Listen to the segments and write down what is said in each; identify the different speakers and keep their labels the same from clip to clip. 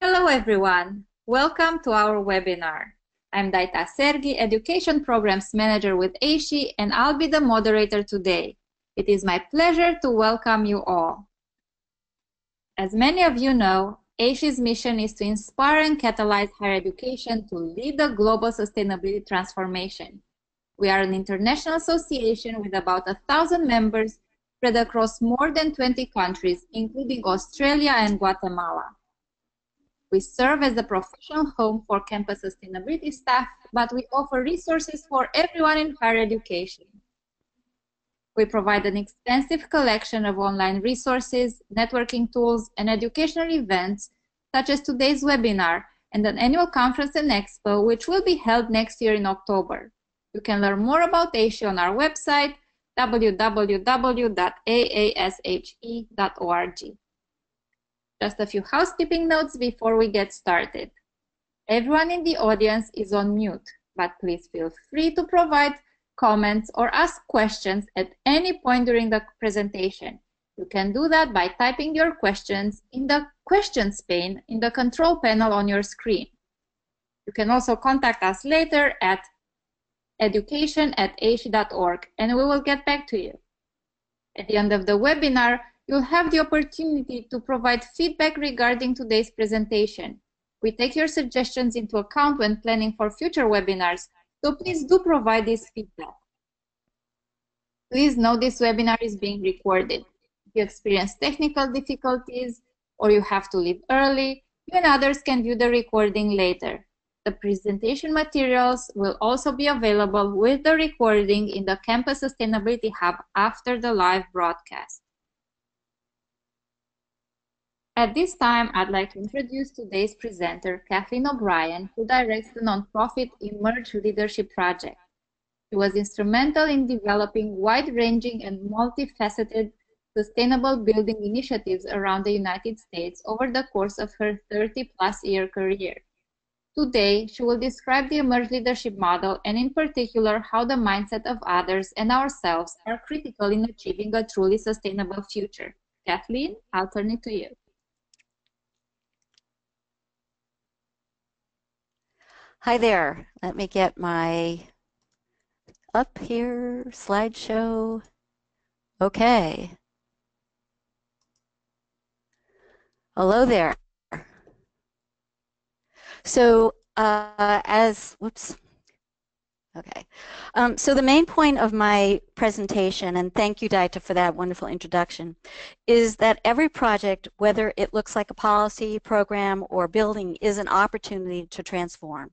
Speaker 1: Hello everyone, welcome to our webinar. I'm Daita Sergi, Education Programs Manager with AASHE, and I'll be the moderator today. It is my pleasure to welcome you all. As many of you know, AASHE's mission is to inspire and catalyze higher education to lead the global sustainability transformation. We are an international association with about 1,000 members spread across more than 20 countries, including Australia and Guatemala. We serve as a professional home for campus sustainability staff, but we offer resources for everyone in higher education. We provide an extensive collection of online resources, networking tools, and educational events, such as today's webinar and an annual conference and expo, which will be held next year in October. You can learn more about AASHE on our website, www.aashe.org. Just a few housekeeping notes before we get started. Everyone in the audience is on mute, but please feel free to provide comments or ask questions at any point during the presentation. You can do that by typing your questions in the questions pane in the control panel on your screen. You can also contact us later at education@aashe.org and we will get back to you. At the end of the webinar, you'll have the opportunity to provide feedback regarding today's presentation. We take your suggestions into account when planning for future webinars, so please do provide this feedback. Please know this webinar is being recorded. If you experience technical difficulties or you have to leave early, you and others can view the recording later. The presentation materials will also be available with the recording in the Campus Sustainability Hub after the live broadcast. At this time, I'd like to introduce today's presenter, Kathleen O'Brien, who directs the nonprofit Emergent Leadership Project. She was instrumental in developing wide-ranging and multifaceted sustainable building initiatives around the United States over the course of her 30-plus-year career. Today, she will describe the Emergent Leadership Model and in particular how the mindset of others and ourselves are critical in achieving a truly sustainable future. Kathleen, I'll turn it to you.
Speaker 2: Hi there. Let me get my up here slideshow. Okay. Hello there. So so the main point of my presentation, and thank you, Daita, for that wonderful introduction, is that every project, whether it looks like a policy, program, or building, is an opportunity to transform.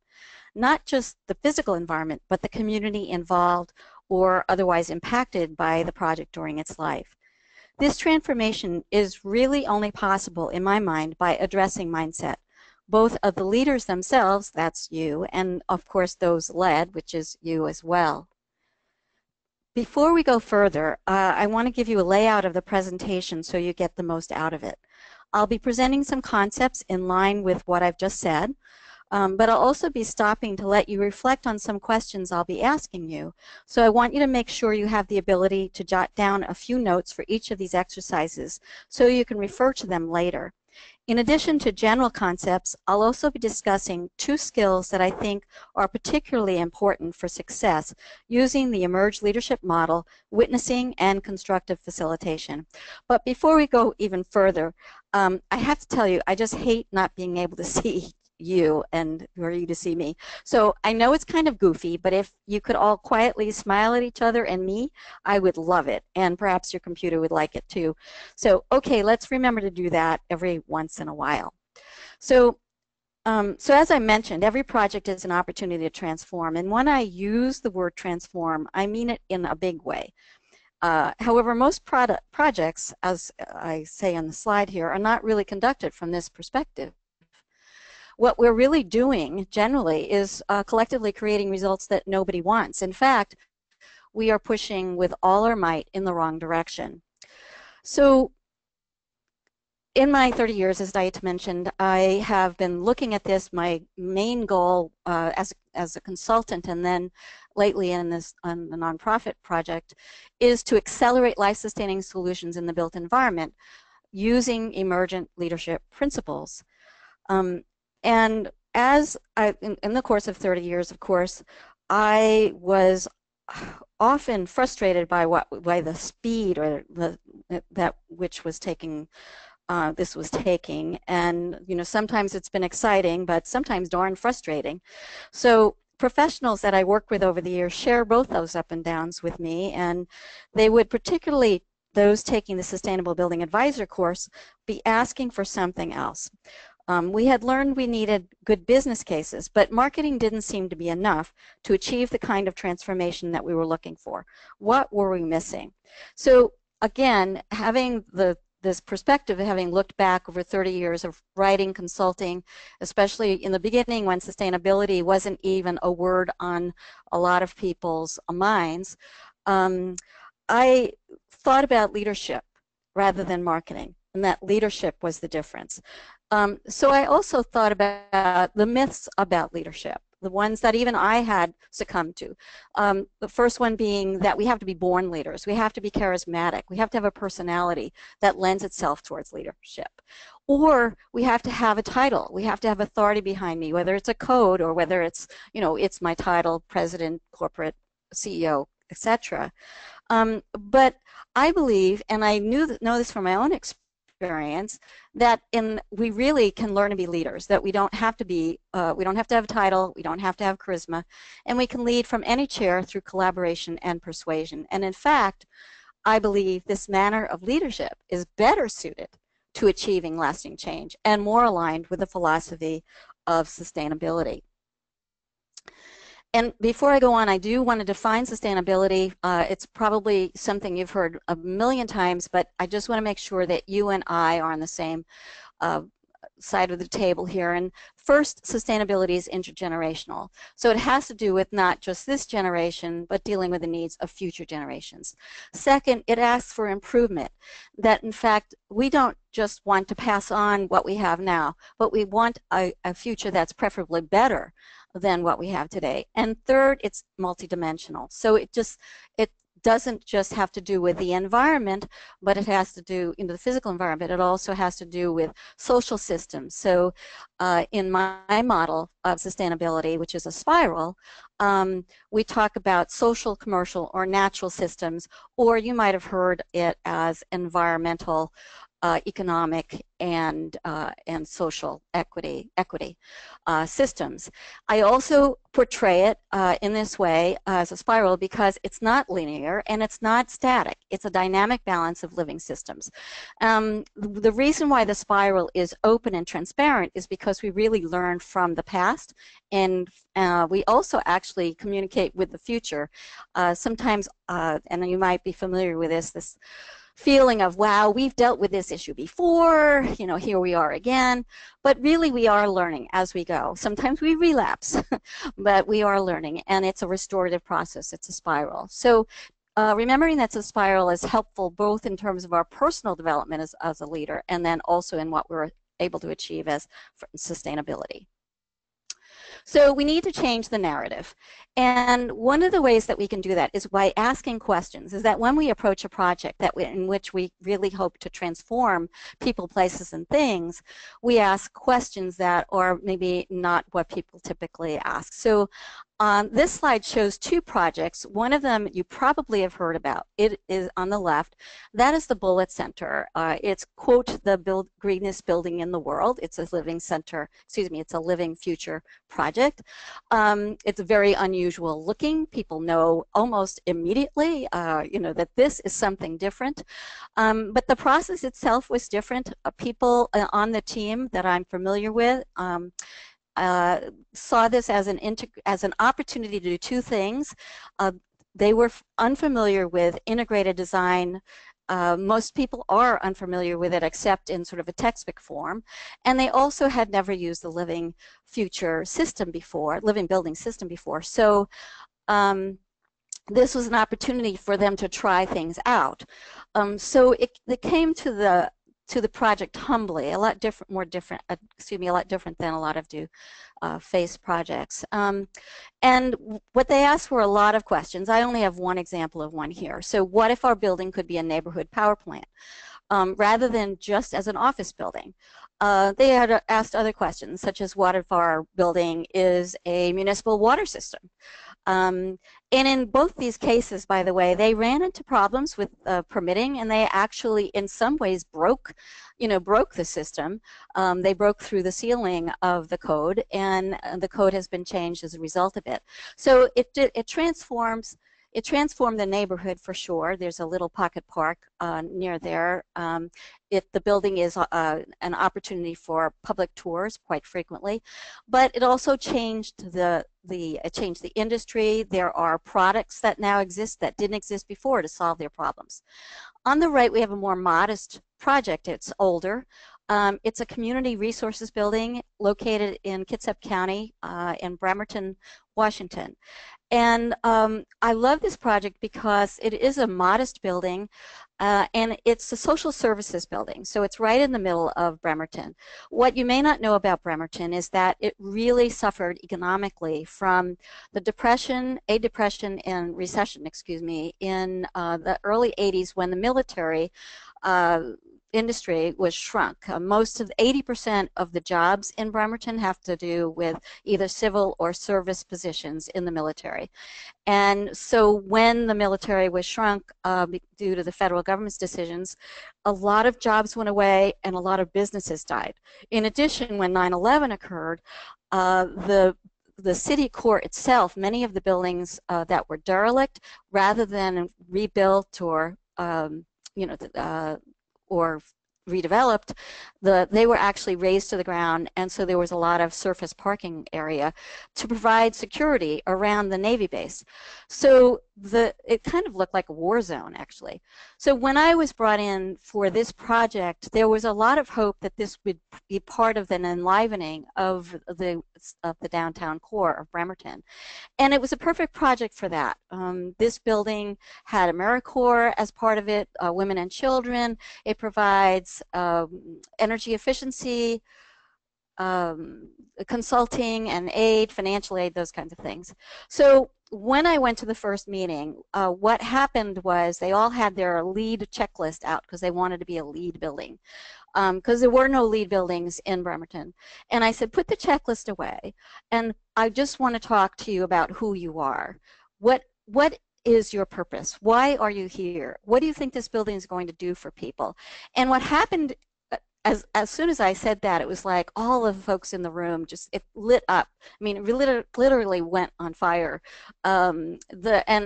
Speaker 2: Not just the physical environment, but the community involved or otherwise impacted by the project during its life. This transformation is really only possible, in my mind, by addressing mindset, both of the leaders themselves, that's you, and of course those led, which is you as well. Before we go further, I want to give you a layout of the presentation so you get the most out of it. I'll be presenting some concepts in line with what I've just said, but I'll also be stopping to let you reflect on some questions I'll be asking you. So I want you to make sure you have the ability to jot down a few notes for each of these exercises so you can refer to them later. In addition to general concepts, I'll also be discussing two skills that I think are particularly important for success using the Emergent Leadership Model, witnessing and constructive facilitation. But before we go even further, I have to tell you, I just hate not being able to see you and for you to see me. So I know it's kind of goofy, but if you could all quietly smile at each other and me, I would love it, and perhaps your computer would like it too. So okay, let's remember to do that every once in a while. So as I mentioned, every project is an opportunity to transform, and when I use the word transform, I mean it in a big way. However, most projects, as I say on the slide here, are not really conducted from this perspective. What we're really doing generally is collectively creating results that nobody wants. In fact, we are pushing with all our might in the wrong direction. So in my 30 years, as Daita mentioned, I have been looking at this. My main goal as a consultant and then lately on the nonprofit project is to accelerate life-sustaining solutions in the built environment using emergent leadership principles. And as in the course of 30 years, of course, I was often frustrated by the speed or that which was taking this was taking, and sometimes it's been exciting, but sometimes darn frustrating. So professionals that I worked with over the years share both those up and downs with me, and they would, particularly those taking the Sustainable Building Advisor course, be asking for something else. We had learned we needed good business cases, but marketing didn't seem to be enough to achieve the kind of transformation that we were looking for. What were we missing? So again, having this perspective, having looked back over 30 years of writing, consulting, especially in the beginning when sustainability wasn't even a word on a lot of people's minds, I thought about leadership rather than marketing, and that leadership was the difference. So I also thought about the myths about leadership, the ones that even I had succumbed to. The first one being that we have to be born leaders, we have to be charismatic, we have to have a personality that lends itself towards leadership. Or we have to have a title, we have to have authority behind me, whether it's a code or whether it's, it's my title, president, corporate, CEO, etc. But I believe, and I know this from my own experience, that we really can learn to be leaders, that we don't have to be, we don't have to have a title, we don't have to have charisma, and we can lead from any chair through collaboration and persuasion. And in fact, I believe this manner of leadership is better suited to achieving lasting change and more aligned with the philosophy of sustainability. And before I go on, I do want to define sustainability. It's probably something you've heard a million times, but I just want to make sure that you and I are on the same side of the table here. And first, sustainability is intergenerational. So it has to do with not just this generation, but dealing with the needs of future generations. Second, it asks for improvement, that in fact, we don't just want to pass on what we have now, but we want a future that's preferably better than what we have today. And third, it's multidimensional. So it doesn't just have to do with the environment, but it has to do in the physical environment. It also has to do with social systems. So in my model of sustainability, which is a spiral, we talk about social, commercial, or natural systems, or you might have heard it as environmental, economic, and social equity systems. I also portray it in this way as a spiral because it's not linear and it's not static. It's a dynamic balance of living systems. The reason why the spiral is open and transparent is because we really learn from the past, and we also actually communicate with the future. Sometimes, and you might be familiar with this feeling of, wow, we've dealt with this issue before, here we are again. But really, we are learning as we go. Sometimes we relapse, but we are learning, and it's a restorative process. It's a spiral. So remembering that's a spiral is helpful both in terms of our personal development as a leader, and then also in what we're able to achieve as sustainability. So we need to change the narrative. And one of the ways that we can do that is by asking questions, is that when we approach a project in which we really hope to transform people, places, and things, we ask questions that are maybe not what people typically ask. So this slide shows two projects. One of them you probably have heard about. It is on the left. That is the Bullitt Center. It's, quote, the greenest building in the world. It's a living center, excuse me, it's a living future project. It's very unusual looking. People know almost immediately, that this is something different. But the process itself was different. People on the team that I'm familiar with saw this as an opportunity to do two things. They were unfamiliar with integrated design. Most people are unfamiliar with it except in sort of a textbook form. And they also had never used the living future system before, living building system before. So this was an opportunity for them to try things out. So it came to the project humbly, a lot different than a lot of face projects. And what they asked were a lot of questions. I only have one example of one here. So what if our building could be a neighborhood power plant? rather than just as an office building. They had asked other questions, such as what if our building is a municipal water system? And in both these cases, by the way, they ran into problems with permitting, and they actually, in some ways, broke the system. They broke through the ceiling of the code, and the code has been changed as a result of it. So it transforms. It transformed the neighborhood for sure. There's a little pocket park near there. The building is an opportunity for public tours quite frequently, but it also changed it changed the industry. There are products that now exist that didn't exist before to solve their problems. On the right, we have a more modest project. It's older. It's a community resources building located in Kitsap County in Bremerton, Washington. And I love this project because it is a modest building, and it's a social services building. So it's right in the middle of Bremerton. What you may not know about Bremerton is that it really suffered economically from the depression and recession, excuse me, in the early 80s when the military industry was shrunk. Most of 80% of the jobs in Bremerton have to do with either civil or service positions in the military. And so when the military was shrunk due to the federal government's decisions, a lot of jobs went away and a lot of businesses died. In addition, when 9/11 occurred, the city core itself, many of the buildings that were derelict, rather than rebuilt or or redeveloped, they were actually razed to the ground, and so there was a lot of surface parking area to provide security around the Navy base. So it kind of looked like a war zone, actually. So when I was brought in for this project, there was a lot of hope that this would be part of an enlivening of the downtown core of Bremerton. And it was a perfect project for that. This building had AmeriCorps as part of it, women and children. It provides energy efficiency, consulting and aid, financial aid, those kinds of things. So when I went to the first meeting, what happened was they all had their LEED checklist out because they wanted to be a LEED building, because there were no LEED buildings in Bremerton. And I said, put the checklist away, and I just want to talk to you about who you are. What is your purpose? Why are you here? What do you think this building is going to do for people? And what happened as soon as I said that, it was like all of the folks in the room it lit up. I mean, it literally went on fire. And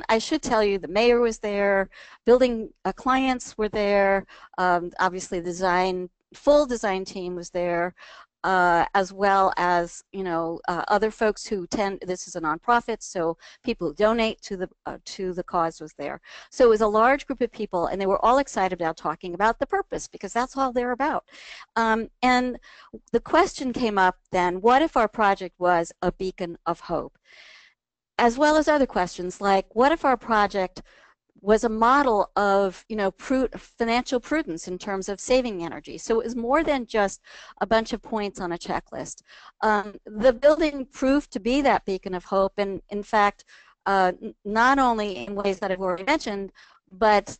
Speaker 2: I should tell you, the mayor was there, building clients were there, obviously the full design team was there, as well as other folks who this is a nonprofit, so people who donate to the cause was there. So it was a large group of people, and they were all excited about talking about the purpose, because that's all they're about. And the question came up then, what if our project was a beacon of hope? As well as other questions like, what if our project was a model of financial prudence in terms of saving energy? So it was more than just a bunch of points on a checklist. The building proved to be that beacon of hope, and in fact, not only in ways that I've already mentioned, but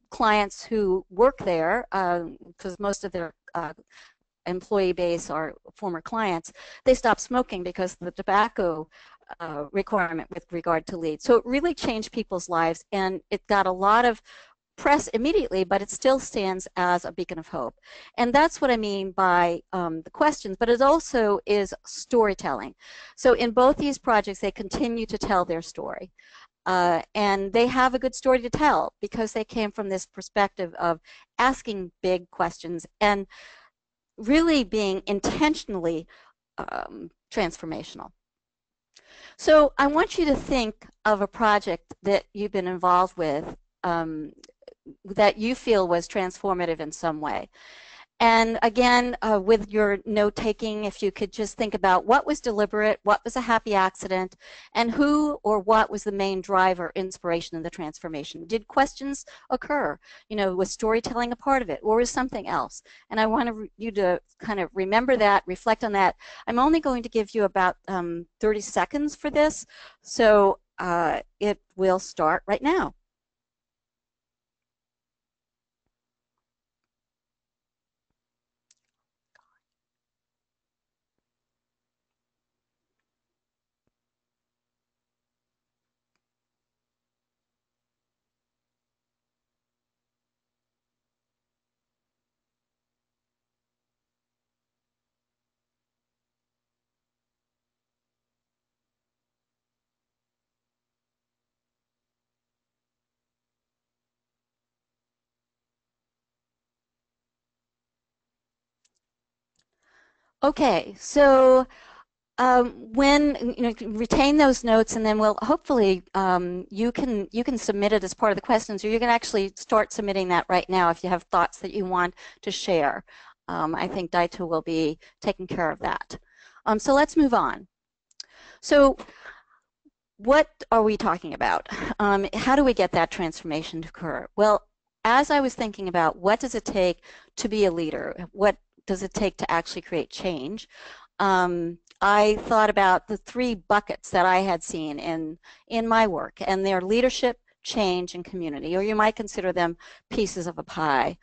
Speaker 2: clients who work there, because most of their employee base are former clients, they stopped smoking because of the tobacco requirement with regard to LEED. So it really changed people's lives, and it got a lot of press immediately, but it still stands as a beacon of hope. And that's what I mean by the questions, but it also is storytelling. So in both these projects, they continue to tell their story. And they have a good story to tell because they came from this perspective of asking big questions and really being intentionally transformational. So I want you to think of a project that you've been involved with that you feel was transformative in some way. And again, with your note-taking, if you could just think about what was deliberate, what was a happy accident, and who or what was the main driver, inspiration in the transformation. Did questions occur? Was storytelling a part of it, or was something else? And I want you to kind of remember that, reflect on that. I'm only going to give you about 30 seconds for this, so it will start right now. Okay, so when you know, retain those notes, and then we'll hopefully you can submit it as part of the questions, or you can actually start submitting that right now if you have thoughts that you want to share. I think Daito will be taking care of that. So let's move on. So what are we talking about? How do we get that transformation to occur? Well, as I was thinking about what does it take to be a leader, what does it take to actually create change, I thought about the three buckets that I had seen in my work, and they're leadership, change, and community, or you might consider them pieces of a pie.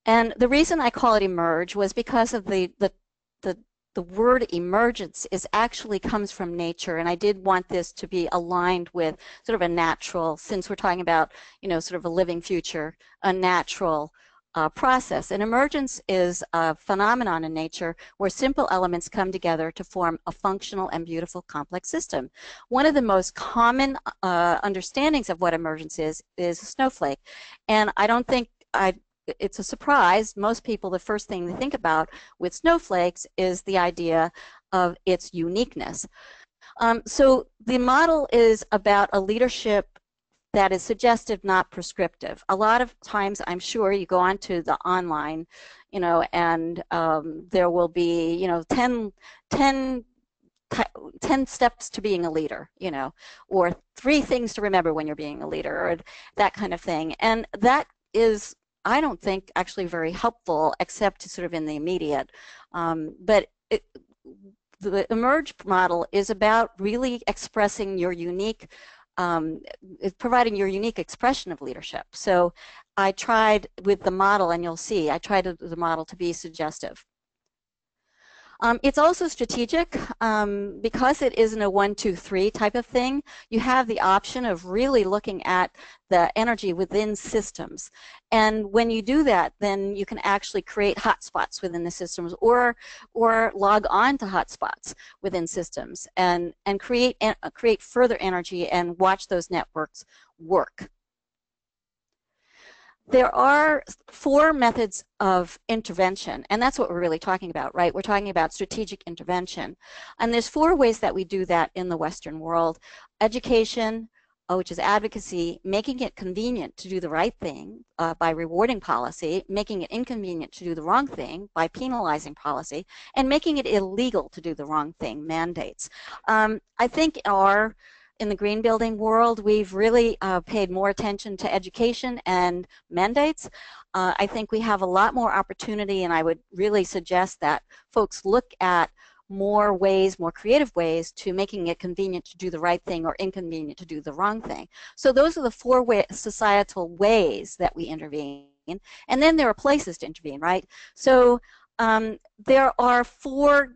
Speaker 2: And the reason I call it emerge was because of the word emergence is actually comes from nature, and I did want this to be aligned with sort of a natural, since we're talking about, you know, sort of a living future, a natural process. And emergence is a phenomenon in nature where simple elements come together to form a functional and beautiful complex system. One of the most common understandings of what emergence is a snowflake, and I don't think it's a surprise. Most people, the first thing they think about with snowflakes is the idea of its uniqueness. So the model is about a leadership that is suggestive, not prescriptive. A lot of times, I'm sure you go onto the online, you know, and there will be, you know, 10 steps to being a leader, you know, or 3 things to remember when you're being a leader, or that kind of thing. And that is, I don't think, actually very helpful, except to sort of in the immediate. But the Emerge model is about really expressing your unique, providing your unique expression of leadership. So I tried with the model, and you'll see, I tried the model to be suggestive. It's also strategic because it isn't a 1, 2, 3 type of thing. You have the option of really looking at the energy within systems. And when you do that, then you can actually create hotspots within the systems, or log on to hotspots within systems, and create further energy and watch those networks work. There are 4 methods of intervention, and that's what we're really talking about, right? We're talking about strategic intervention. And there's 4 ways that we do that in the Western world. Education, which is advocacy, making it convenient to do the right thing by rewarding policy, making it inconvenient to do the wrong thing by penalizing policy, and making it illegal to do the wrong thing, mandates. I think in the green building world, we've really paid more attention to education and mandates. I think we have a lot more opportunity, and I would really suggest that folks look at more ways, more creative ways, to making it convenient to do the right thing or inconvenient to do the wrong thing. So those are the 4 societal ways that we intervene. And then there are places to intervene, right? So there are 4,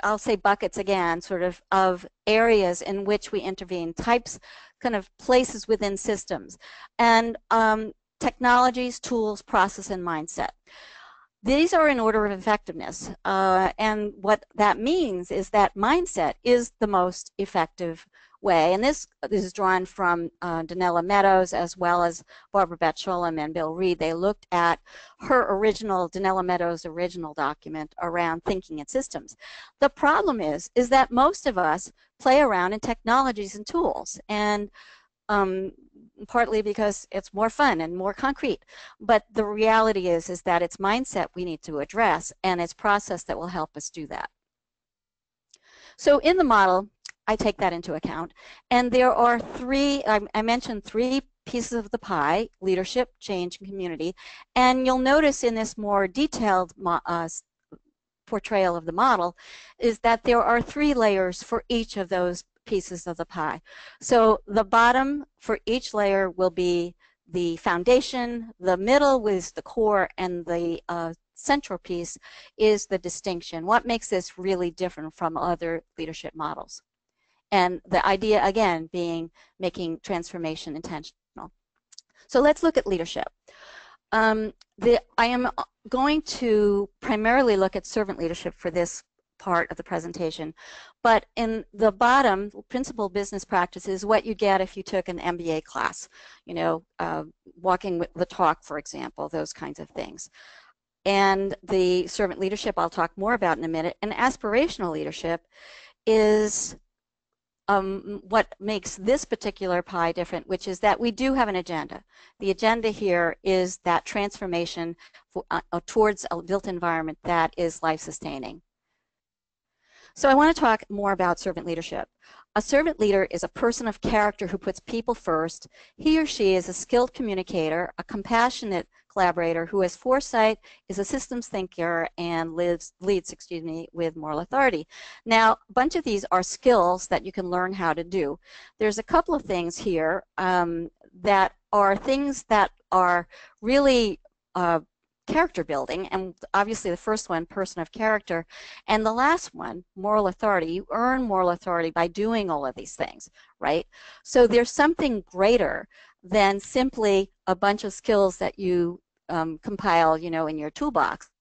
Speaker 2: I'll say buckets again, sort of areas in which we intervene, types, kind of places within systems, and technologies, tools, process, and mindset. These are in order of effectiveness, and what that means is that mindset is the most effective way, and this is drawn from Donella Meadows as well as Barbara Batcholom and Bill Reed. They looked at Donella Meadows' original document around thinking in systems. The problem is that most of us play around in technologies and tools, and partly because it's more fun and more concrete. But the reality is that it's mindset we need to address, and it's process that will help us do that. So in the model, I take that into account. And there are 3, I mentioned 3 pieces of the pie: leadership, change, and community. And you'll notice in this more detailed portrayal of the model is that there are 3 layers for each of those pieces of the pie. So the bottom for each layer will be the foundation, the middle is the core, and the central piece is the distinction. What makes this really different from other leadership models? And the idea, again, being making transformation intentional. So let's look at leadership. I am going to primarily look at servant leadership for this part of the presentation, but in the bottom, principal business practice is what you get if you took an MBA class, you know, walking the talk, for example, those kinds of things. And the servant leadership I'll talk more about in a minute. And aspirational leadership is what makes this particular pie different, which is that we do have an agenda. The agenda here is that transformation towards a built environment that is life-sustaining. So I want to talk more about servant leadership. A servant leader is a person of character who puts people first. He or she is a skilled communicator, a compassionate collaborator who has foresight, is a systems thinker, and leads with moral authority. Now, a bunch of these are skills that you can learn how to do. There's a couple of things here that are things that are really character building, and obviously the first one, person of character, and the last one, moral authority. You earn moral authority by doing all of these things, right? So there's something greater than simply a bunch of skills that you compile, in your toolbox.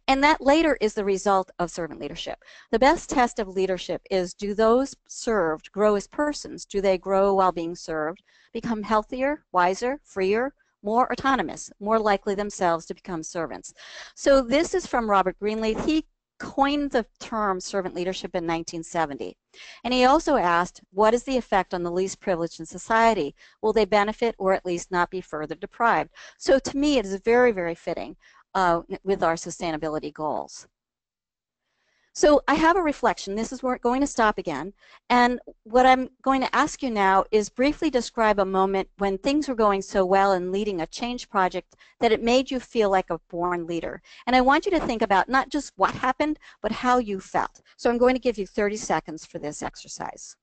Speaker 2: And that later is the result of servant leadership. The best test of leadership is, do those served grow as persons? Do they grow while being served, become healthier, wiser, freer, more autonomous, more likely themselves to become servants? So this is from Robert Greenleaf. He coined the term servant leadership in 1970. And he also asked, what is the effect on the least privileged in society? Will they benefit or at least not be further deprived? So to me, it is very, very fitting with our sustainability goals. So I have a reflection. This is where we're going to stop again. And what I'm going to ask you now is briefly describe a moment when things were going so well in leading a change project that it made you feel like a born leader. And I want you to think about not just what happened, but how you felt. So I'm going to give you 30 seconds for this exercise.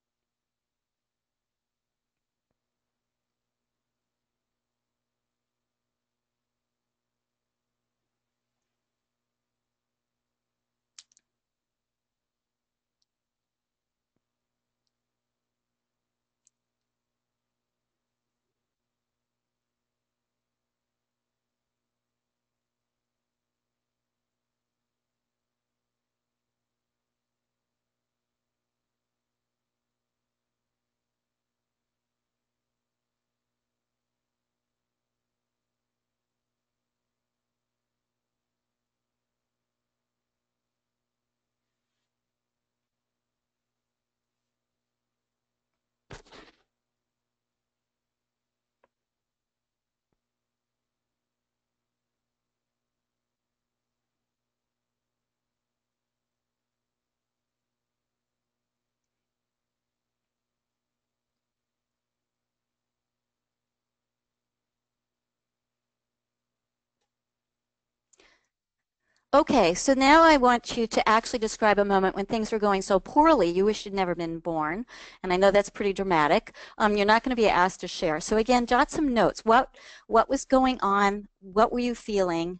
Speaker 2: Okay, so now I want you to actually describe a moment when things were going so poorly you wish you'd never been born. And I know that's pretty dramatic. You're not going to be asked to share. So again, jot some notes. What was going on? What were you feeling?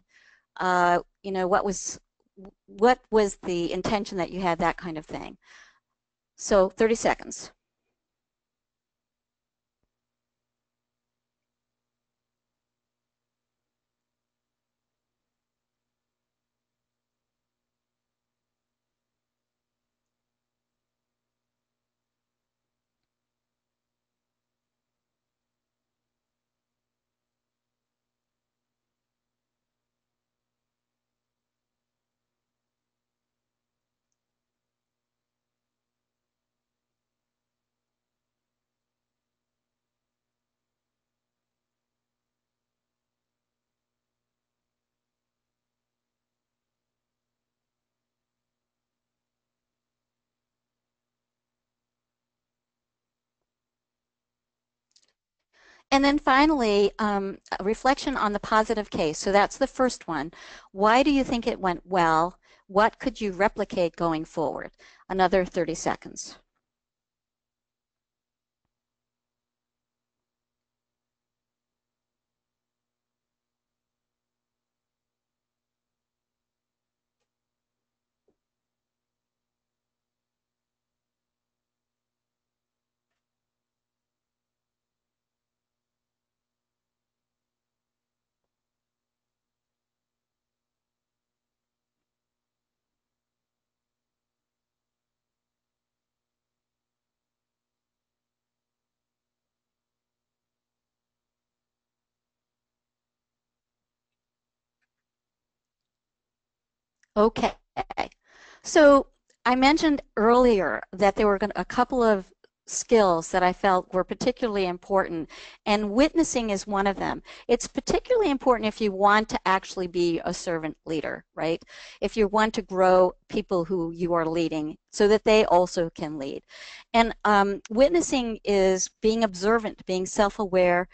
Speaker 2: What was the intention that you had, that kind of thing. So 30 seconds. And then finally, a reflection on the positive case. So that's the first one. Why do you think it went well? What could you replicate going forward? Another 30 seconds. Okay. So I mentioned earlier that there were a couple of skills that I felt were particularly important, and witnessing is one of them. It's particularly important if you want to actually be a servant leader, right? If you want to grow people who you are leading so that they also can lead. And witnessing is being observant, being self-aware,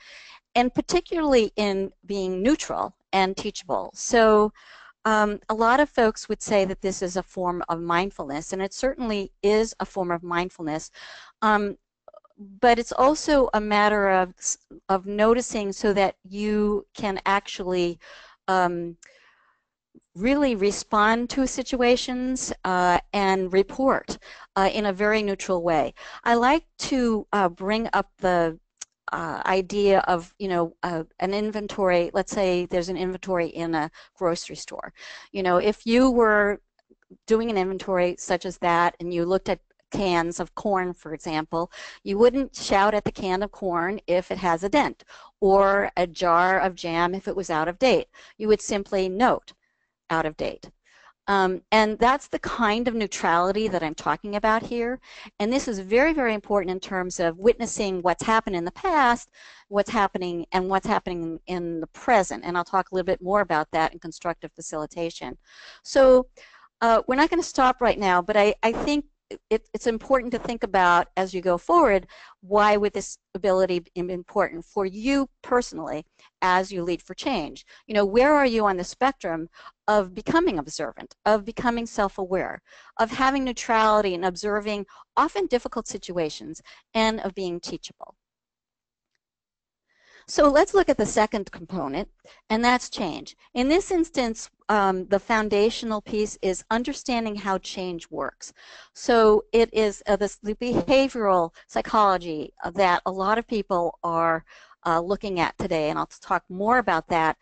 Speaker 2: and particularly in being neutral and teachable. So a lot of folks would say that this is a form of mindfulness, and it certainly is a form of mindfulness. But it's also a matter of noticing so that you can actually really respond to situations and report in a very neutral way. I like to bring up the idea of, an inventory. Let's say there's an inventory in a grocery store. If you were doing an inventory such as that and you looked at cans of corn, for example, you wouldn't shout at the can of corn if it has a dent, or a jar of jam if it was out of date. You would simply note out of date. And that's the kind of neutrality that I'm talking about here. And this is very, very important in terms of witnessing what's happened in the past, what's happening in the present. And I'll talk a little bit more about that in constructive facilitation. So we're not going to stop right now, but I think it's important to think about as you go forward, why would this ability be important for you personally as you lead for change? Where are you on the spectrum of becoming observant, of becoming self-aware, of having neutrality and observing often difficult situations, and of being teachable? So let's look at the second component, and that's change. In this instance, the foundational piece is understanding how change works. So it is the behavioral psychology that a lot of people are looking at today, and I'll talk more about that.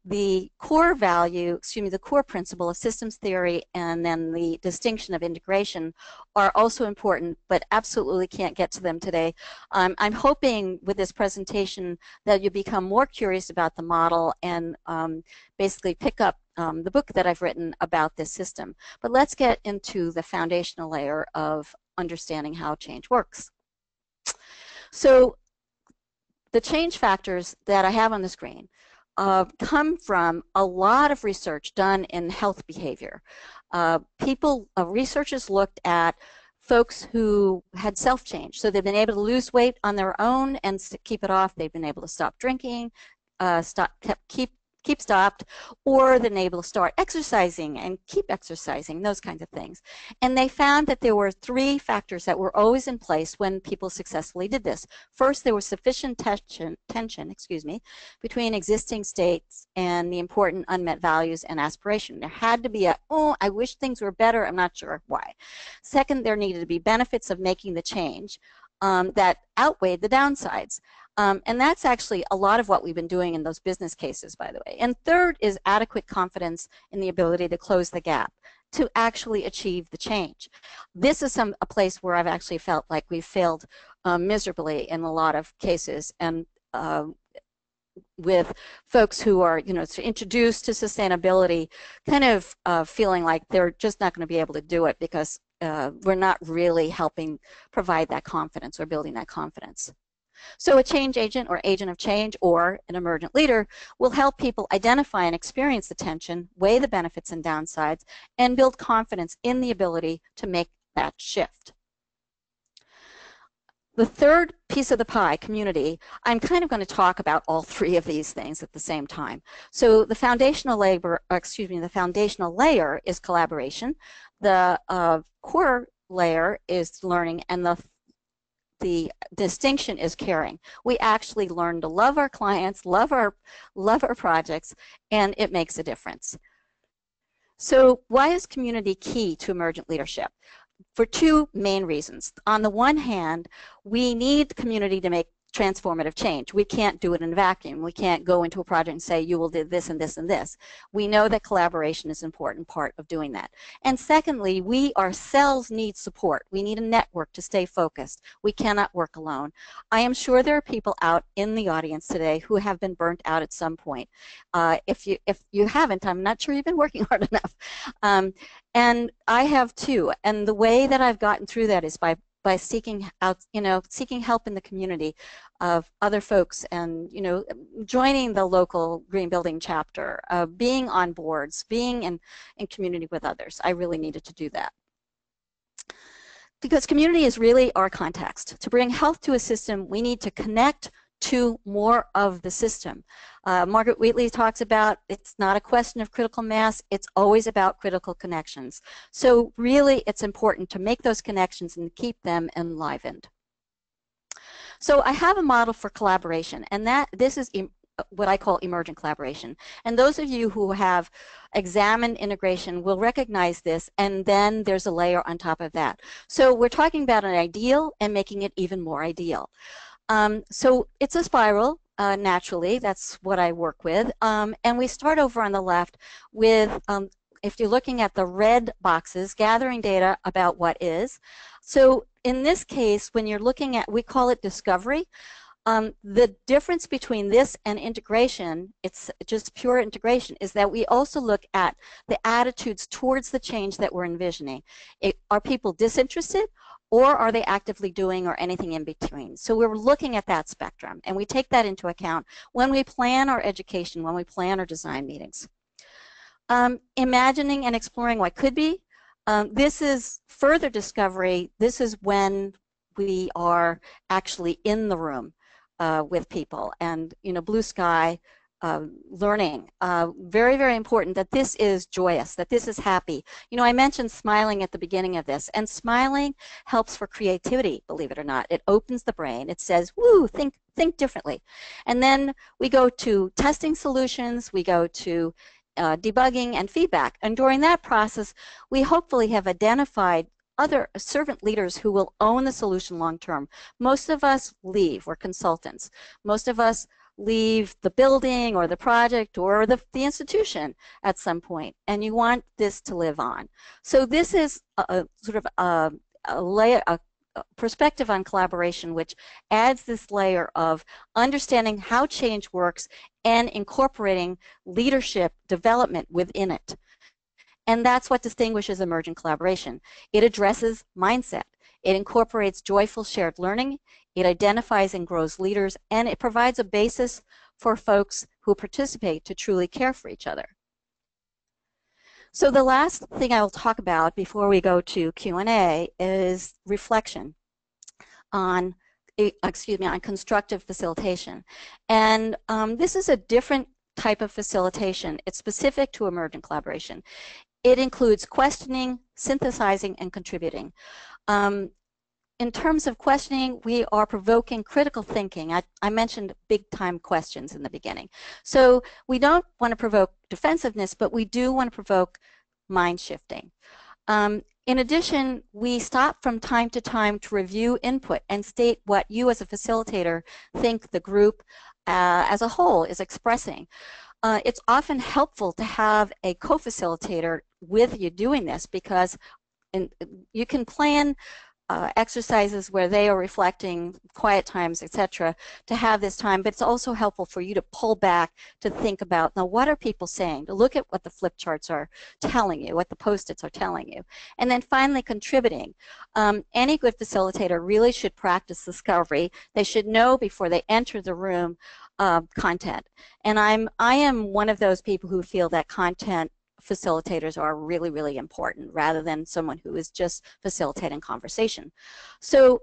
Speaker 2: The core the core principle of systems theory and then the distinction of integration are also important, but absolutely can't get to them today. I'm hoping with this presentation that you become more curious about the model and basically pick up the book that I've written about this system. But let's get into the foundational layer of understanding how change works. So the change factors that I have on the screen come from a lot of research done in health behavior. Researchers looked at folks who had self-change. So they've been able to lose weight on their own and keep it off. They've been able to stop drinking, keep stopped, or they've been able to start exercising and keep exercising, those kinds of things. And they found that there were three factors that were always in place when people successfully did this. First, there was sufficient tension between existing states and the important unmet values and aspiration. There had to be oh, I wish things were better, I'm not sure why. Second, there needed to be benefits of making the change that outweighed the downsides. And that's actually a lot of what we've been doing in those business cases, by the way. And third is adequate confidence in the ability to close the gap, to actually achieve the change. This is a place where I've actually felt like we've failed miserably in a lot of cases, and with folks who are, introduced to sustainability, kind of feeling like they're just not going to be able to do it because we're not really helping provide that confidence or building that confidence. So a change agent or agent of change or an emergent leader will help people identify and experience the tension, weigh the benefits and downsides, and build confidence in the ability to make that shift. The third piece of the pie, community, I'm kind of going to talk about all three of these things at the same time. So the foundational layer is collaboration. The core layer is learning, and the distinction is caring. We actually learn to love our clients, love our projects, and it makes a difference. So why is community key to emergent leadership? For two main reasons. On the one hand, we need community to make transformative change. We can't do it in a vacuum. We can't go into a project and say, you will do this and this and this. We know that collaboration is an important part of doing that. And secondly, we ourselves need support. We need a network to stay focused. We cannot work alone. I am sure there are people out in the audience today who have been burnt out at some point. If you haven't, I'm not sure you've been working hard enough. And I have too. And the way that I've gotten through that is by seeking out, seeking help in the community of other folks, and joining the local green building chapter, being on boards, being in community with others. I really needed to do that, because community is really our context. To bring health to a system, we need to connect to more of the system. Margaret Wheatley talks about, it's not a question of critical mass, it's always about critical connections. So really it's important to make those connections and keep them enlivened. So I have a model for collaboration, and this is what I call emergent collaboration. And those of you who have examined integration will recognize this, and then there's a layer on top of that. So we're talking about an ideal and making it even more ideal. So it's a spiral, naturally. That's what I work with. And we start over on the left with, if you're looking at the red boxes, gathering data about what is. So in this case, when you're looking at, we call it discovery. The difference between this and integration, it's just pure integration, is that we also look at the attitudes towards the change that we're envisioning. Are people disinterested, or are they actively doing, or anything in between? So we're looking at that spectrum, and we take that into account when we plan our education, when we plan our design meetings. Imagining and exploring what could be. This is further discovery. This is when we are actually in the room with people, and blue sky, learning. Very, very important that this is joyous, that this is happy. I mentioned smiling at the beginning of this, and smiling helps for creativity, believe it or not. It opens the brain. It says, woo, think differently. And then we go to testing solutions, we go to debugging and feedback. And during that process, we hopefully have identified other servant leaders who will own the solution long term. Most of us leave, we're consultants. Most of us leave the building or the project or the institution at some point, and you want this to live on. So this is a sort of a layer, a perspective on collaboration, which adds this layer of understanding how change works and incorporating leadership development within it. And that's what distinguishes emergent collaboration. It addresses mindset. It incorporates joyful shared learning. It identifies and grows leaders, and it provides a basis for folks who participate to truly care for each other. So the last thing I will talk about before we go to Q&A is reflection on constructive facilitation. And this is a different type of facilitation. It's specific to emergent collaboration. It includes questioning, synthesizing, and contributing. In terms of questioning, we are provoking critical thinking. I mentioned big-time questions in the beginning. So we don't want to provoke defensiveness, but we do want to provoke mind shifting. In addition, we stop from time to time to review input and state what you as a facilitator think the group as a whole is expressing. It's often helpful to have a co-facilitator with you doing this, because you can plan exercises where they are reflecting, quiet times, etc., to have this time, but it's also helpful for you to pull back to think about, now what are people saying, to look at what the flip charts are telling you, what the post-its are telling you. And then finally, contributing. Any good facilitator really should practice discovery. They should know before they enter the room content. And I am one of those people who feel that content facilitators are really, really important, rather than someone who is just facilitating conversation. So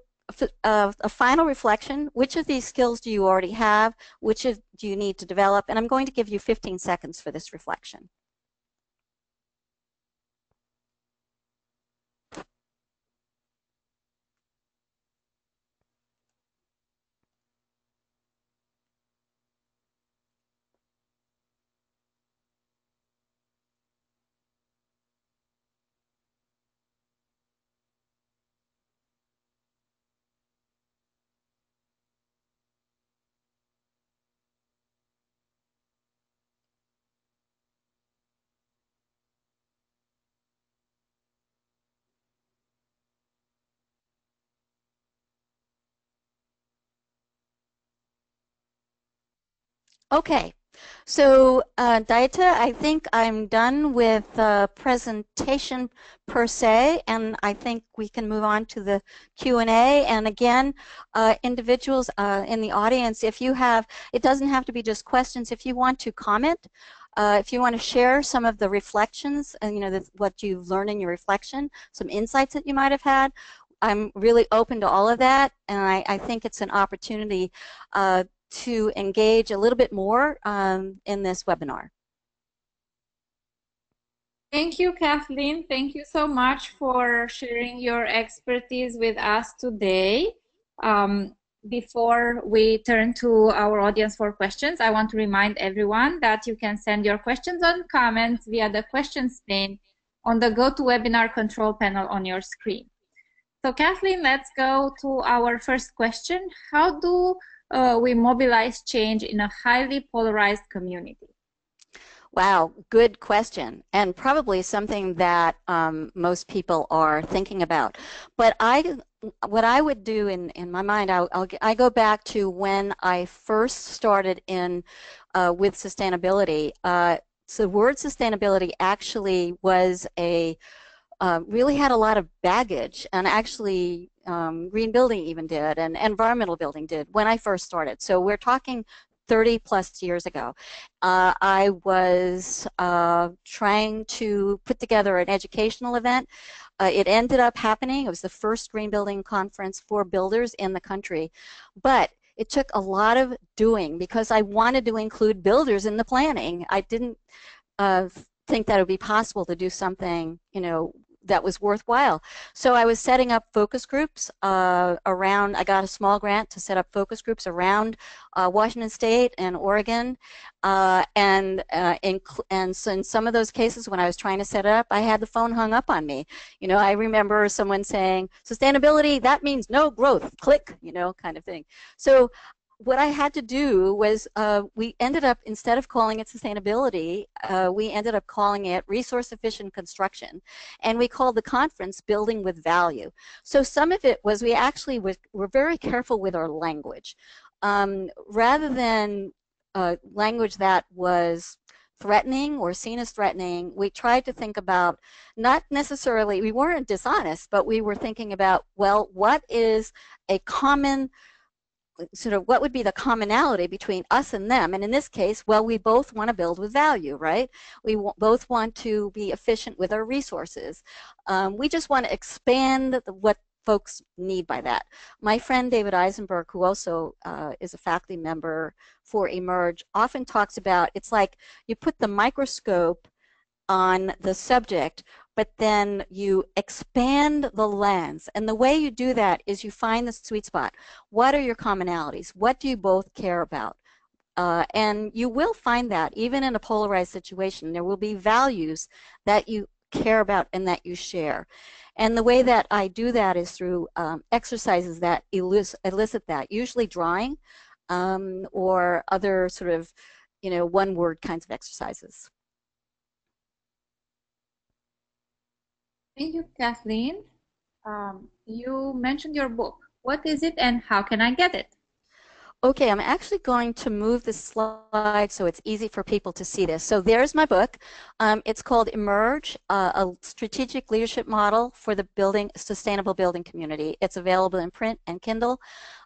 Speaker 2: a final reflection: which of these skills do you already have? Which do you need to develop? And I'm going to give you 15 seconds for this reflection. Okay. So, Daita, I think I'm done with the presentation per se, and I think we can move on to the Q&A. And again, individuals in the audience, if you have, it doesn't have to be just questions. If you want to comment, if you want to share some of the reflections and what you've learned in your reflection, some insights that you might have had, I'm really open to all of that, and I think it's an opportunity to engage a little bit more in this webinar.
Speaker 1: Thank you, Kathleen. Thank you so much for sharing your expertise with us today. Before we turn to our audience for questions, I want to remind everyone that you can send your questions and comments via the questions pane on the GoToWebinar control panel on your screen. So Kathleen, let's go to our first question. How do we mobilize change in a highly polarized community?
Speaker 2: Wow, good question, and probably something that most people are thinking about. But what I would do in my mind, I go back to when I first started in with sustainability. So the word sustainability actually was really had a lot of baggage, and actually green building even did, and environmental building did when I first started. So we're talking 30 plus years ago. I was trying to put together an educational event. It ended up happening. It was the first green building conference for builders in the country, but it took a lot of doing because I wanted to include builders in the planning. I didn't think that it would be possible to do something, that was worthwhile. So I was setting up focus groups around, I got a small grant to set up focus groups around Washington State and Oregon. And so in some of those cases when I was trying to set it up, I had the phone hung up on me. I remember someone saying, sustainability, that means no growth, click, kind of thing. So what I had to do was we ended up, instead of calling it sustainability, we ended up calling it resource efficient construction, and we called the conference Building with Value. So some of it was we actually were very careful with our language. Rather than language that was threatening or seen as threatening, we tried to think about, not necessarily, we weren't dishonest, but we were thinking about, well, what is a common sort of, what would be the commonality between us and them? And in this case, well, we both want to build with value, right? We both want to be efficient with our resources. We just want to expand what folks need by that. My friend David Eisenberg, who also is a faculty member for Emerge, often talks about, it's like you put the microscope on the subject, but then you expand the lens. And the way you do that is you find the sweet spot. What are your commonalities? What do you both care about? And you will find that even in a polarized situation, there will be values that you care about and that you share. And the way that I do that is through exercises that elicit that, usually drawing or other sort of, one-word kinds of exercises.
Speaker 1: Thank you, Kathleen. You mentioned your book. What is it and how can I get it?
Speaker 2: Okay, I'm actually going to move the slide so it's easy for people to see this. So there's my book. It's called Emerge, a strategic leadership model for the sustainable building community. It's available in print and Kindle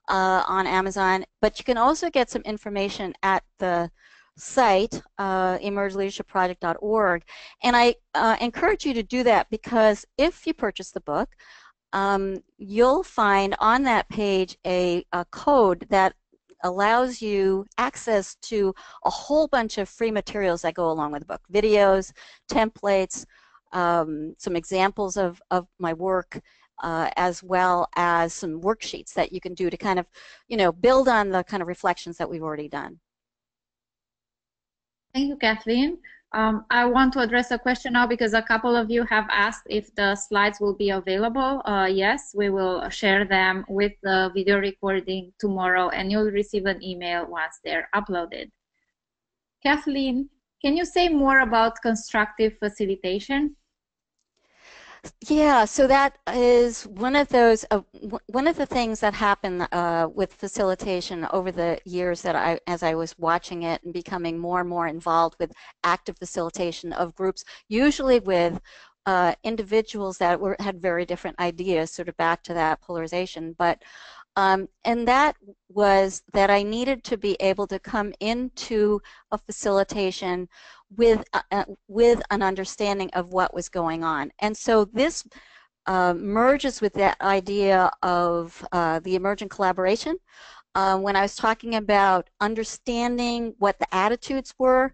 Speaker 2: on Amazon, but you can also get some information at the site, emergeleadershipproject.org. And I encourage you to do that because if you purchase the book, you'll find on that page a code that allows you access to a whole bunch of free materials that go along with the book. Videos, templates, some examples of my work, as well as some worksheets that you can do to kind of, build on the kind of reflections that we've already done.
Speaker 1: Thank you, Kathleen. I want to address a question now because a couple of you have asked if the slides will be available. Yes, we will share them with the video recording tomorrow, and you'll receive an email once they're uploaded. Kathleen, can you say more about constructive facilitation?
Speaker 2: Yeah, so that is one of those one of the things that happened with facilitation over the years that as I was watching it and becoming more and more involved with active facilitation of groups, usually with individuals that had very different ideas, sort of back to that polarization. But and that was that I needed to be able to come into a facilitation with an understanding of what was going on. And so this merges with that idea of the emergent collaboration. When I was talking about understanding what the attitudes were,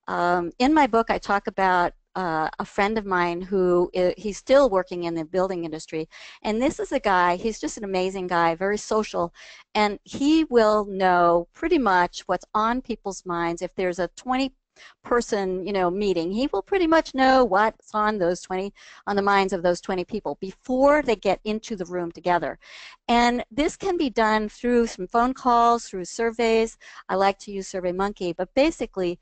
Speaker 2: in my book I talk about a friend of mine who he's still working in the building industry, and this is a guy, he's just an amazing guy, very social, and he will know pretty much what's on people's minds. If there's a 20-person, meeting, he will pretty much know what's on the minds of those 20 people before they get into the room together. And this can be done through some phone calls, through surveys. I like to use SurveyMonkey, but basically,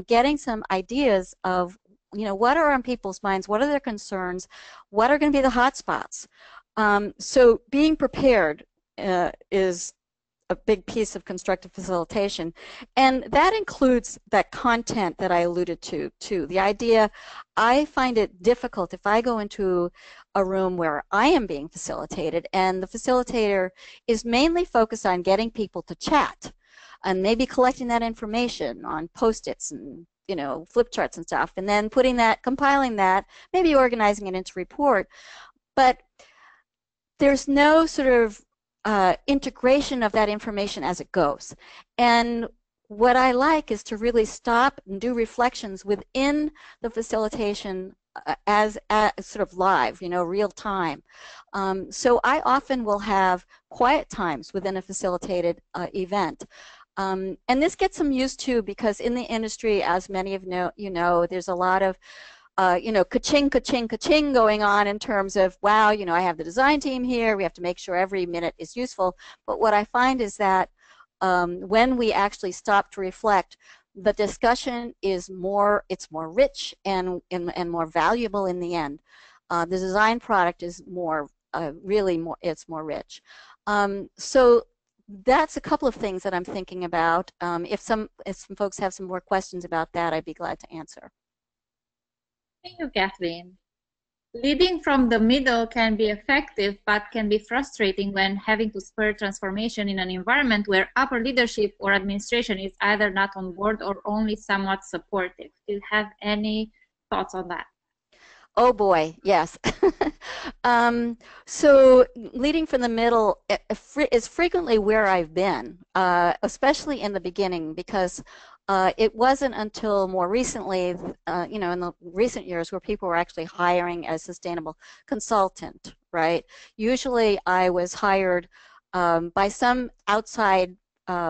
Speaker 2: getting some ideas of, what are on people's minds, what are their concerns, what are going to be the hot spots. So being prepared is a big piece of constructive facilitation, and that includes that content that I alluded to too. The idea, I find it difficult if I go into a room where I am being facilitated and the facilitator is mainly focused on getting people to chat and maybe collecting that information on post-its and flip charts and stuff, and then compiling that, maybe organizing it into a report, but there's no sort of integration of that information as it goes. And what I like is to really stop and do reflections within the facilitation as sort of live, real time. So I often will have quiet times within a facilitated event. And this gets them used to, because in the industry, as many of there's a lot of ka-ching, ka-ching, ka-ching going on in terms of, wow, I have the design team here, we have to make sure every minute is useful. But what I find is that when we actually stop to reflect, the discussion is more rich and more valuable in the end. The design product is it's more rich. So that's a couple of things that I'm thinking about. If some folks have some more questions about that, I'd be glad to answer.
Speaker 1: Thank you, Kathleen. Leading from the middle can be effective, but can be frustrating when having to spur transformation in an environment where upper leadership or administration is either not on board or only somewhat supportive. Do you have any thoughts on that?
Speaker 2: Oh boy, yes. So leading from the middle is frequently where I've been, especially in the beginning, because it wasn't until more recently, in the recent years, where people were actually hiring a sustainable consultant, right? Usually I was hired by some outside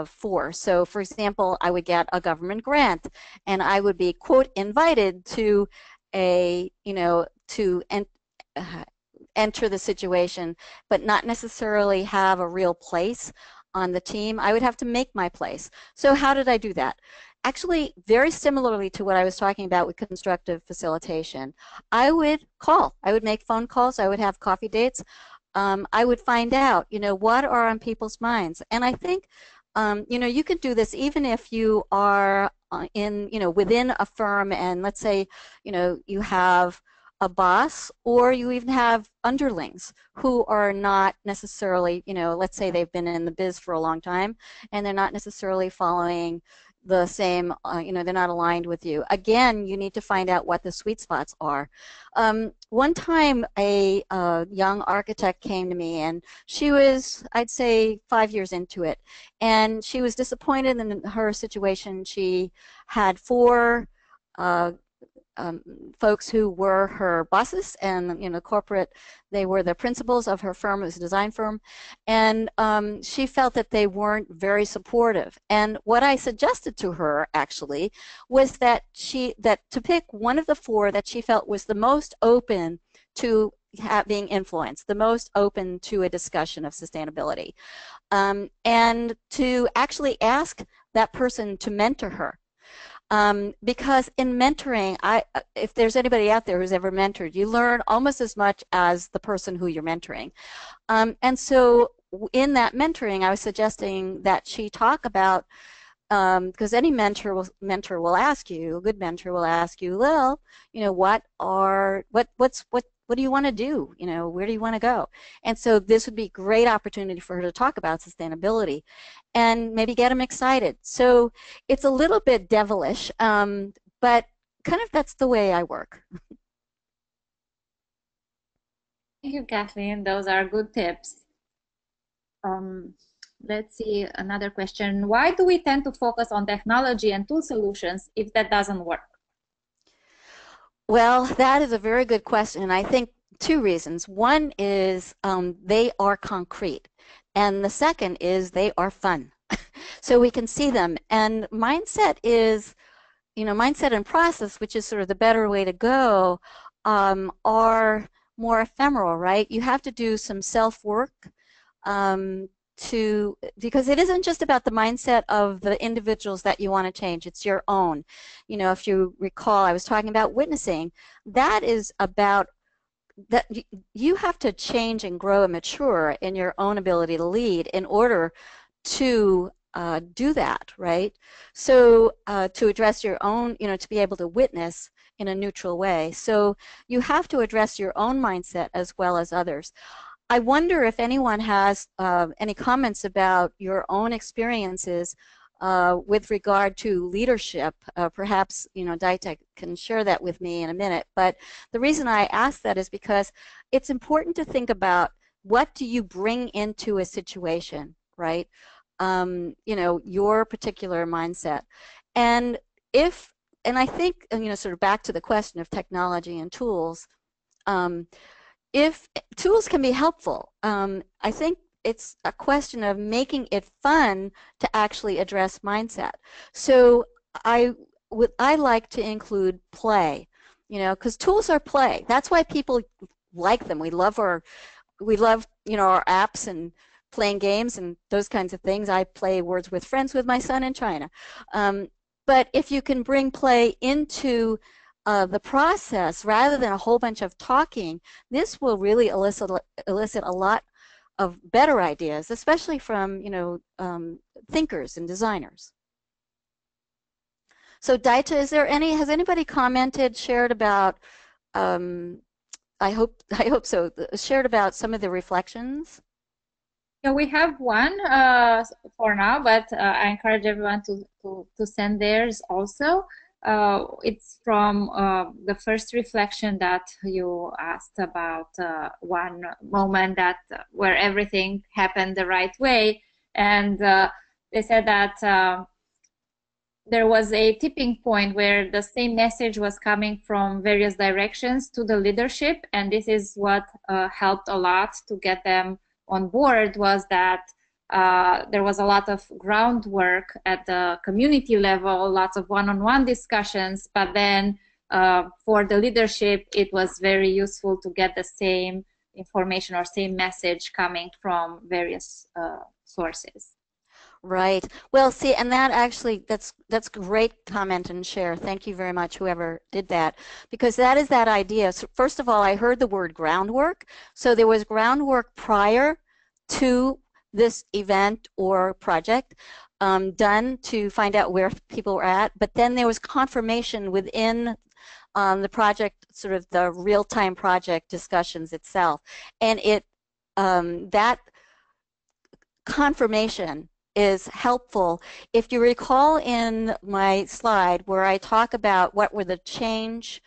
Speaker 2: force. So for example, I would get a government grant and I would be, quote, invited to enter the situation, but not necessarily have a real place on the team. I would have to make my place. So how did I do that? Actually, very similarly to what I was talking about with constructive facilitation, I would call. I would make phone calls. I would have coffee dates. I would find out, what are on people's minds. And I think, you can do this even if you are within a firm, and let's say, you have a boss, or you even have underlings who are not necessarily, let's say they've been in the biz for a long time and they're not necessarily following the same, they're not aligned with you. Again, you need to find out what the sweet spots are. One time a young architect came to me, and she was, I'd say, 5 years into it, and she was disappointed in her situation. She had 4 folks who were her bosses, and corporate, they were the principals of her firm. It was a design firm, and she felt that they weren't very supportive. And what I suggested to her actually was that to pick one of the 4 that she felt was the most open to being influenced, the most open to a discussion of sustainability, and to actually ask that person to mentor her. Because in mentoring, if there's anybody out there who's ever mentored, you learn almost as much as the person who you're mentoring. And so in that mentoring, I was suggesting that she talk about, because any mentor will ask you, a good mentor will ask you, well, what do you want to do? Where do you want to go? And so this would be a great opportunity for her to talk about sustainability and maybe get them excited. So it's a little bit devilish, but kind of that's the way I work.
Speaker 1: Thank you, Kathleen. Those are good tips. Let's see another question. Why do we tend to focus on technology and tool solutions if that doesn't work?
Speaker 2: Well, that is a very good question, and I think two reasons. One is they are concrete, and the second is they are fun. So we can see them. And mindset is, mindset and process, which is sort of the better way to go, are more ephemeral, right? You have to do some self-work because it isn't just about the mindset of the individuals that you want to change, it's your own. If you recall, I was talking about witnessing. That is about that you have to change and grow and mature in your own ability to lead in order to do that, right? So to address your own, to be able to witness in a neutral way. So you have to address your own mindset as well as others. I wonder if anyone has any comments about your own experiences with regard to leadership. Perhaps, Daita can share that with me in a minute. But the reason I ask that is because it's important to think about what do you bring into a situation, right? Your particular mindset. And I think, sort of back to the question of technology and tools, if tools can be helpful, I think it's a question of making it fun to actually address mindset. So I like to include play, because tools are play. That's why people like them. We love our apps and playing games and those kinds of things. I play Words with Friends with my son in China. But if you can bring play into the process rather than a whole bunch of talking, this will really elicit a lot of better ideas, especially from thinkers and designers. So Daita, has anybody commented, shared about? I hope so. Shared about some of the reflections.
Speaker 1: Yeah, we have one for now, but I encourage everyone to send theirs also. It's from the first reflection that you asked about, one moment where everything happened the right way, and they said that there was a tipping point where the same message was coming from various directions to the leadership, and this is what helped a lot to get them on board, was that there was a lot of groundwork at the community level, lots of one-on-one discussions, but then for the leadership, it was very useful to get the same information or same message coming from various sources.
Speaker 2: Right. Well, see, and that's great comment and share. Thank you very much, whoever did that, because that is that idea. So first of all, I heard the word groundwork. So there was groundwork prior to this event or project done to find out where people were at, but then there was confirmation within the project, sort of the real-time project discussions itself, and that confirmation is helpful. If you recall in my slide where I talk about what were the change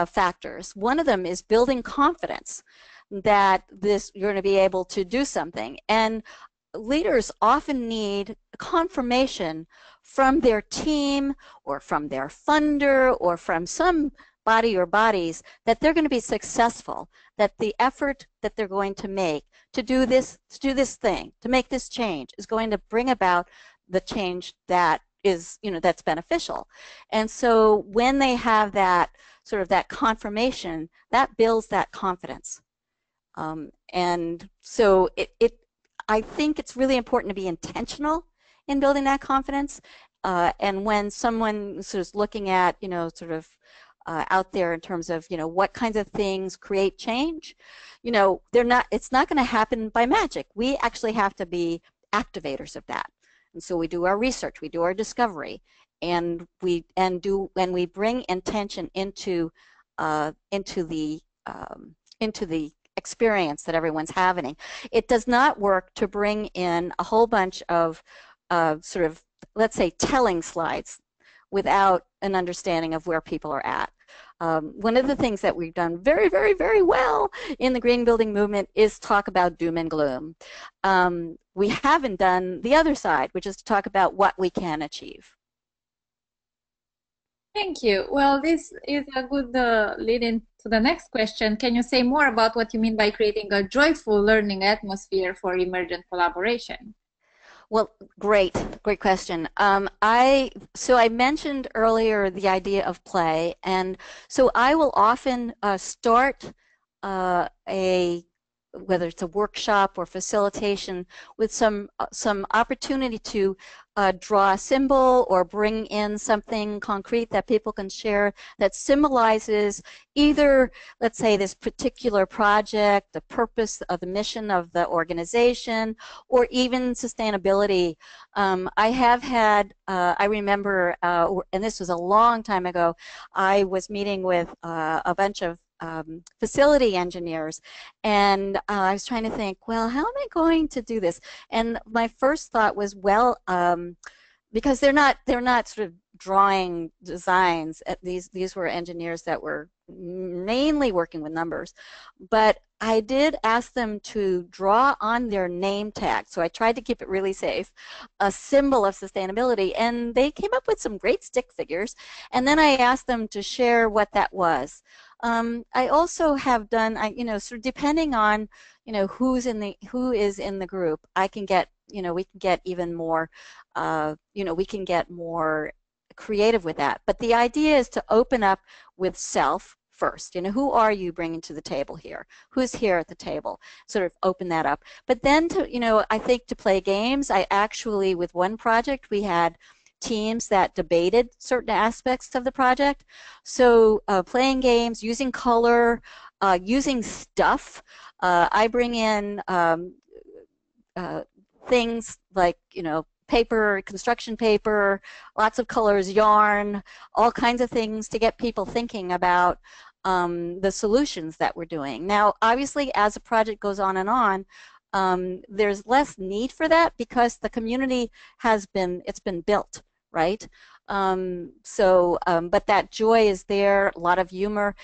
Speaker 2: factors, one of them is building confidence that you're going to be able to do something. And leaders often need confirmation from their team or from their funder or from some body or bodies that they're going to be successful, that the effort that they're going to make to do this thing, to make this change, is going to bring about the change that is, that's beneficial. And so when they have that sort of that confirmation, that builds that confidence. And so I think it's really important to be intentional in building that confidence, And when someone sort of looking at, sort of out there in terms of, what kinds of things create change, it's not going to happen by magic. We actually have to be activators of that. And so we do our research, we do our discovery, and we bring intention into the experience that everyone's having. It does not work to bring in a whole bunch of sort of, let's say, telling slides without an understanding of where people are at. One of the things that we've done very, very, very well in the green building movement is talk about doom and gloom. We haven't done the other side, which is to talk about what we can achieve.
Speaker 1: Thank you. Well, this is a good lead in to the next question. Can you say more about what you mean by creating a joyful learning atmosphere for emergent collaboration?
Speaker 2: Well, great question. So I mentioned earlier the idea of play, and so I will often start whether it's a workshop or facilitation with some opportunity to draw a symbol or bring in something concrete that people can share that symbolizes either, let's say, this particular project, the purpose of the mission of the organization, or even sustainability. I have had, I remember, and this was a long time ago, I was meeting with a bunch of facility engineers, and I was trying to think, well, how am I going to do this? And my first thought was, well, because they're not sort of drawing designs. These were engineers that were mainly working with numbers, but I did ask them to draw on their name tag, so I tried to keep it really safe, a symbol of sustainability, and they came up with some great stick figures, and then I asked them to share what that was. I also have done, sort of depending on, who is in the group, I can get, we can get even more, we can get more creative with that. But the idea is to open up with self first. Who are you bringing to the table here? Who's here at the table? Sort of open that up. But then to, I think to play games, I actually, with one project, we had teams that debated certain aspects of the project. So playing games, using color, using stuff. I bring in things like, paper, construction paper, lots of colors, yarn, all kinds of things to get people thinking about the solutions that we're doing. Now, obviously, as a project goes on and on, there's less need for that because the community it's been built, right? But that joy is there, a lot of humor.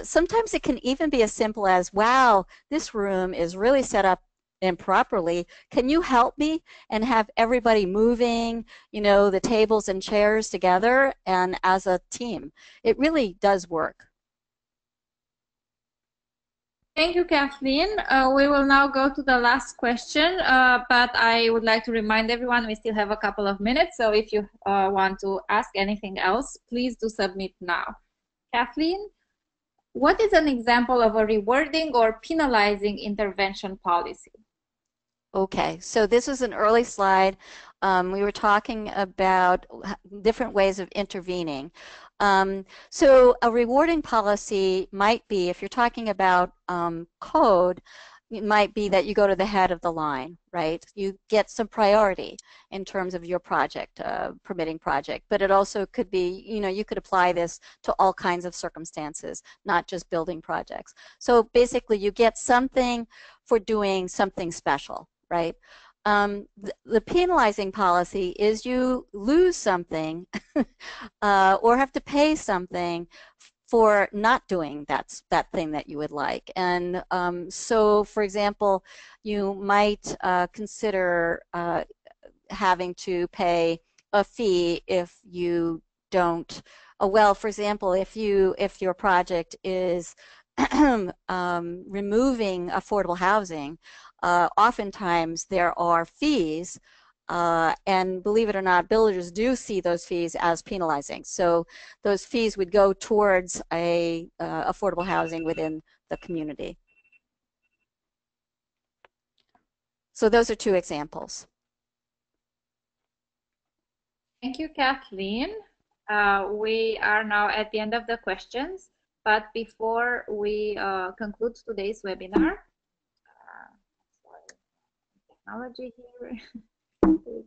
Speaker 2: Sometimes it can even be as simple as, wow, this room is really set up improperly. Can you help me? And have everybody moving, the tables and chairs together and as a team. It really does work.
Speaker 1: Thank you, Kathleen. We will now go to the last question, but I would like to remind everyone we still have a couple of minutes, so if you want to ask anything else, please do submit now. Kathleen, what is an example of a rewarding or penalizing intervention policy?
Speaker 2: Okay, so this is an early slide. We were talking about different ways of intervening. So a rewarding policy might be, if you're talking about code, it might be that you go to the head of the line, right? You get some priority in terms of your project, permitting project, but it also could be, you could apply this to all kinds of circumstances, not just building projects. So basically you get something for doing something special, right? The penalizing policy is you lose something or have to pay something for not doing that thing that you would like. And so, for example, you might consider having to pay a fee if you don't. Well, for example, if your project is removing affordable housing, oftentimes there are fees, and believe it or not, builders do see those fees as penalizing. So those fees would go towards affordable housing within the community. So those are two examples.
Speaker 1: Thank you, Kathleen. We are now at the end of the questions, but before we conclude today's webinar, sorry, technology here is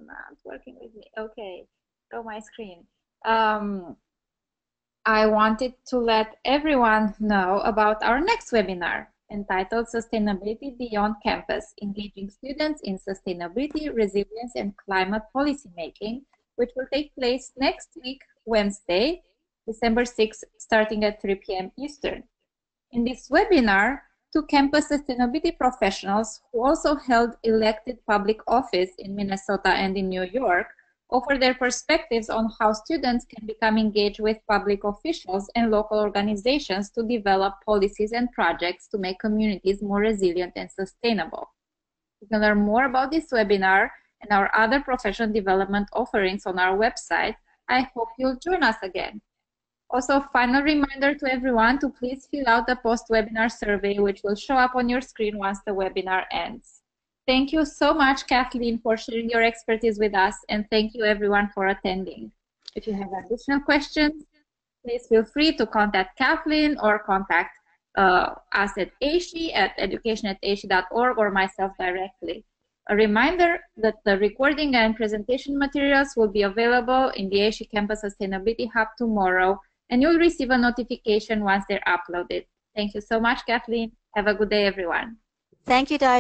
Speaker 1: not working with me. Okay, show my screen. I wanted to let everyone know about our next webinar entitled Sustainability Beyond Campus, Engaging Students in Sustainability, Resilience, and Climate Policymaking, which will take place next week, Wednesday, December 6th, starting at 3 p.m. Eastern. In this webinar, two campus sustainability professionals who also held elected public office in Minnesota and in New York offer their perspectives on how students can become engaged with public officials and local organizations to develop policies and projects to make communities more resilient and sustainable. You can learn more about this webinar and our other professional development offerings on our website. I hope you'll join us again. Also, final reminder to everyone to please fill out the post-webinar survey, which will show up on your screen once the webinar ends. Thank you so much, Kathleen, for sharing your expertise with us, and thank you everyone for attending. If you have additional questions, please feel free to contact Kathleen or contact us at AASHE at education@aashe.org or myself directly. A reminder that the recording and presentation materials will be available in the AASHE Campus Sustainability Hub tomorrow, and you'll receive a notification once they're uploaded. Thank you so much, Kathleen. Have a good day, everyone.
Speaker 2: Thank you, Dai.